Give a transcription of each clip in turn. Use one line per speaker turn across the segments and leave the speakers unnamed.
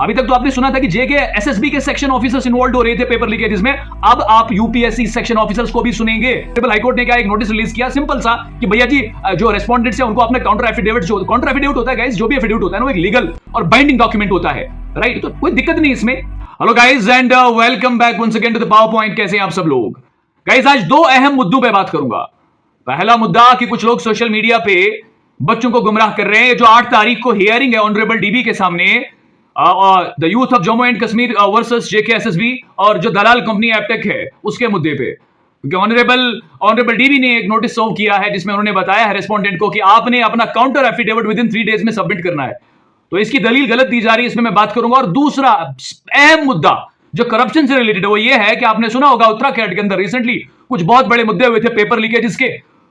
अभी तक तो आपने सुना था कि जेके एसएसबी के सेक्शन ऑफिसर्स इन्वॉल्व हो रहे थे पेपर लीकेज में, अब आप यूपीएससी सेक्शन ऑफिसर्स को भी सुनेंगे। ट्रिपल हाईकोर्ट ने क्या एक नोटिस रिलीज किया सिंपल सा कि भैया जी जो रेस्पोंडेंट्स है उनको अपना काउंटर एफिडेविट, जो काउंटर एफिडेविट होता है गाइस, जो भी एफिडेविट होता है ना वो एक लीगल और बाइंडिंग डॉक्यूमेंट होता है, राइट? तो कोई दिक्कत नहीं इसमें। Hello guys and welcome back once again to the power point. कैसे हैं आप सब लोग? गाइस आज दो अहम मुद्दों पे बात करूंगा। पहला मुद्दा कि कुछ लोग सोशल मीडिया पे बच्चों को गुमराह कर रहे हैं। जो 8 तारीख को हियरिंग है ऑनरेबल डीबी के सामने, the youth of Jammu and Kashmir versus JK SSB और जो दलाल कंपनी एपटेक है उसके मुद्दे पे, क्योंकि ऑनरेबल डीबी ने एक नोटिस सर्व किया है जिसमें उन्होंने बताया है रेस्पोंडेंट को कि आपने अपना counter affidavit with in 3 days में सबमिट करना है। तो इसकी दलील गलत दी जा रही है, इसमें मैं बात करूंगा। और दूसरा अहम मुद्दा जो करप्शन से रिलेटेड है वो ये है कि आपने सुना होगा उत्तराखंड के अंदर रिसेंटली कुछ बहुत बड़े मुद्दे हुए थे पेपर लीकेजेस के।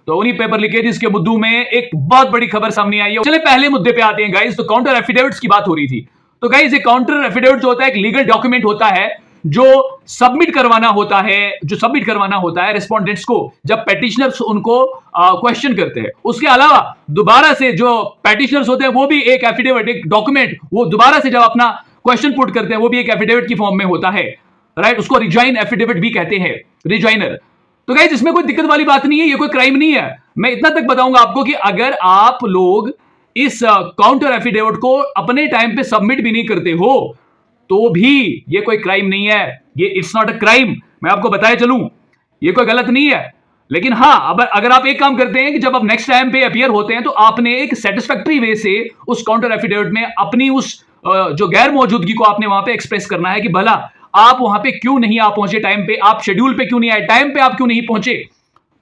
तो उन्हीं पेपर लीकेजेस के मुद्दों में एक बहुत बड़ी खबर सामने आई है। चलिए पहले मुद्दे पे आते हैं गाइस। तो काउंटर एफिडेविट्स की बात हो रही थी। तो गाइस ये काउंटर एफिडेविट जो होता है एक लीगल डॉक्यूमेंट होता है जो सबमिट करवाना होता है रेस्पोंडेंट्स को जब पेटिशनर्स उनको क्वेश्चन करते हैं। उसके अलावा दोबारा से जो पेटिशनर्स होते हैं वो भी एक एफिडेविट, एक डॉक्यूमेंट, वो दोबारा से जब अपना क्वेश्चन पुट करते हैं वो भी एक एफिडेविट की फॉर्म में होता है, राइट? उसको रिजॉइन एफिडेविट भी कहते हैं, रिजॉइनर। तो गाइस इसमें कोई दिक्कत वाली बात नहीं है, ये कोई क्राइम नहीं है। मैं इतना तक बताऊंगा आपको कि अगर आप लोग इस काउंटर एफिडेविट को अपने टाइम पे सबमिट भी नहीं करते हो तो भी ये कोई क्राइम नहीं है। ये इट्स नॉट अ क्राइम। मैं आपको बताया चलूं ये कोई गलत नहीं है। लेकिन हाँ, अगर आप एक काम करते हैं कि जब आप नेक्स्ट टाइम पे अपीयर होते हैं तो आपने एक सेटिस्फैक्टरी वे से उस काउंटर एफिडेविट में अपनी उस जो गैर मौजूदगी को आपने वहां पे एक्सप्रेस करना है कि भला आप वहां पे क्यों नहीं आ पहुंचे टाइम पे, आप शेड्यूल पे क्यों नहीं आए, टाइम पे आप क्यों नहीं पहुंचे।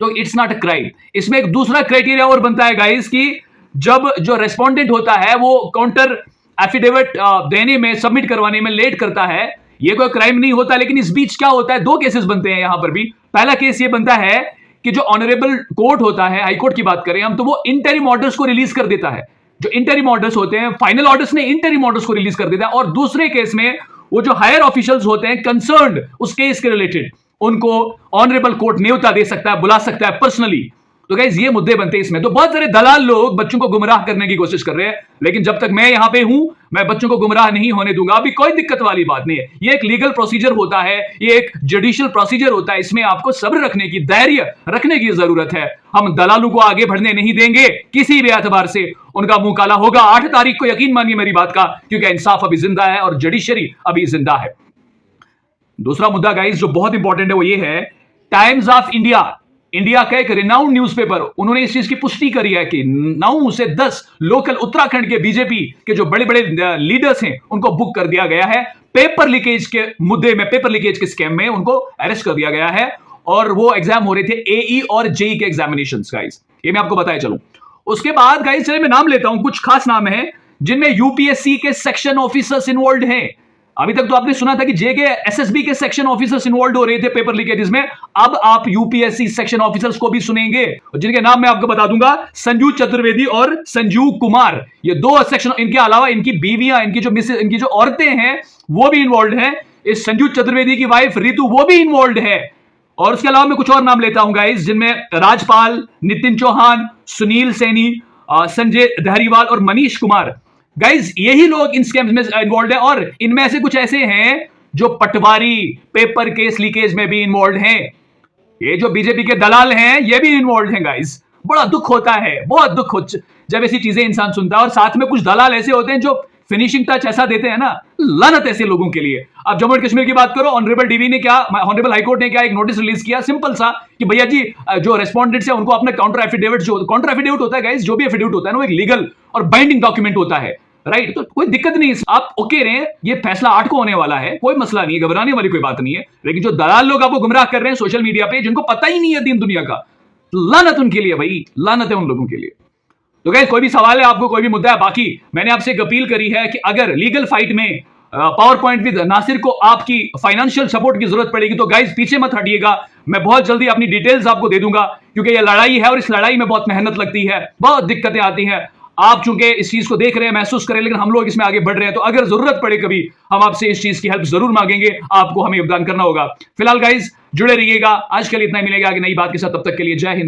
तो इट्स नॉट अ क्राइम। इसमें एक दूसरा क्राइटेरिया और बनता है गाइस कि जब जो रेस्पोंडेंट होता है वो काउंटर एफिडेविट देने में, सबमिट करवाने में लेट करता है, ये कोई क्राइम नहीं होता। लेकिन इस बीच क्या होता है, दो केसेस बनते हैं यहां पर भी। पहला केस ये बनता है कि जो ऑनरेबल कोर्ट होता है, हाई कोर्ट की बात करें हम, तो वो इंटरिम ऑर्डर्स को रिलीज कर देता है। जो इंटरिम ऑर्डर्स होते हैं, फाइनल ऑर्डर्स ने इंटरिम ऑर्डर्स को रिलीज कर देता है। और दूसरे केस में वो जो हायर ऑफिशियल्स होते हैं कंसर्न्ड उस केस के रिलेटेड, उनको ऑनरेबल कोर्ट न्योता दे सकता है, बुला सकता है पर्सनली। तो गाइस ये मुद्दे बनते हैं इसमें। तो बहुत सारे दलाल लोग बच्चों को गुमराह करने की कोशिश कर रहे हैं, लेकिन जब तक मैं यहां पे हूं मैं बच्चों को गुमराह नहीं होने दूंगा। अभी कोई दिक्कत वाली बात नहीं है। ये एक लीगल प्रोसीजर होता है, ये एक जुडिशियल प्रोसीजर होता है। इसमें आपको सब्र रखने की, धैर्य रखने की जरूरत है। हम दलालों को आगे बढ़ने नहीं देंगे किसी भी एतबार से। उनका मुंह काला होगा 8 तारीख को, यकीन मानिए मेरी बात का, क्योंकि इंसाफ अभी जिंदा है और जुडिशरी अभी जिंदा है। दूसरा मुद्दा गाइस जो बहुत इंपॉर्टेंट है वो ये है, टाइम्स ऑफ इंडिया का एक रिनाउंड न्यूज़पेपर, उन्होंने इस चीज की पुष्टि करी है कि 9 से 10 लोकल उत्तराखंड के बीजेपी के जो बड़े बड़े लीडर्स हैं उनको बुक कर दिया गया है। पेपर लीकेज के मुद्दे में, पेपर लीकेज के स्कैम में उनको अरेस्ट कर दिया गया है। और वो एग्जाम हो रहे थे एई और जेई के एग्जामिनेशंस गाइस, ये मैं आपको बताया चलूं। उसके बाद गाइस चलिए मैं नाम लेता हूं, कुछ खास नाम है जिनमें यूपीएससी के सेक्शन ऑफिसर्स इन्वॉल्व हैं। अभी तक तो आपने सुना था कि जेके एसएसबी के सेक्शन ऑफिसर्स इन्वॉल्व हो रहे थे पेपर लीकेजेस में, अब आप यूपीएससी सेक्शन ऑफिसर्स को भी सुनेंगे, जिनके नाम मैं आपको बता दूंगा, संजू चतुर्वेदी और संजीव कुमार। ये 2 सेक्शन, इनके अलावा इनकी बीवियां, इनकी जो औरतें हैं वो भी इन्वॉल्व हैं। इस संजू चतुर्वेदी की वाइफ रितु वो भी इन्वॉल्व है। और उसके अलावा मैं कुछ और नाम लेता हूं गाइस, जिनमें राजपाल, नितिन चौहान, सुनील सैनी, संजय धरीवाल और मनीष कुमार। गाइज यही लोग इन स्कैम्स में इन्वॉल्व हैं। और इनमें से कुछ ऐसे हैं जो पटवारी, पेपर केस लीकेज में भी इन्वॉल्व हैं। ये जो बीजेपी के दलाल हैं ये भी इन्वॉल्व हैं गाइज। बड़ा दुख होता है, बहुत दुख जब ऐसी चीजें इंसान सुनता है। और साथ में कुछ दलाल ऐसे होते हैं जो फिनिशिंग टच ऐसा देते हैं ना, लानत ऐसे लोगों के लिए। अब जम्मू एंड कश्मीर की बात करो, ऑनरेबल हाईकोर्ट ने क्या एक नोटिस रिलीज किया सिंपल सा कि भैया जी जो रेस्पोंडेंट्स है उनको अपना काउंटर एफिडेविट होता है गाइस, जो भी एफिडेविट होता है ना वो एक लीगल और बाइंडिंग डॉक्यूमेंट होता है, राइट? तो कोई दिक्कत नहीं, आप ओके रहे। ये फैसला 8 को होने वाला है, कोई मसला नहीं है, घबराने वाली कोई बात नहीं है। लेकिन जो दलाल लोग आपको गुमराह कर रहे हैं सोशल मीडिया पे, जिनको पता ही नहीं है दीन दुनिया का, लानत उनके लिए भाई, लानत है उन लोगों के लिए। तो गाइस कोई भी सवाल है आपको, कोई भी मुद्दा है, बाकी मैंने आपसे एक अपील करी है कि अगर लीगल फाइट में पावर पॉइंट विद नासिर को आपकी फाइनेंशियल सपोर्ट की जरूरत पड़ेगी तो गाइस पीछे मत हटिएगा। मैं बहुत जल्दी अपनी डिटेल्स आपको दे दूंगा, क्योंकि ये लड़ाई है और इस लड़ाई में बहुत मेहनत लगती है, बहुत दिक्कतें आती हैं। आप चूंकि इस चीज को देख रहे हैं, महसूस करें, लेकिन हम लोग इसमें आगे बढ़ रहे हैं। तो अगर जरूरत पड़े कभी, हम आपसे इस चीज की हेल्प जरूर मांगेंगे, आपको हमें योगदान करना होगा। फिलहाल गाइस जुड़े रहिएगा। आज के लिए इतना ही, मिलेगा आगे नई बात के साथ, तब तक के लिए जय हिंद।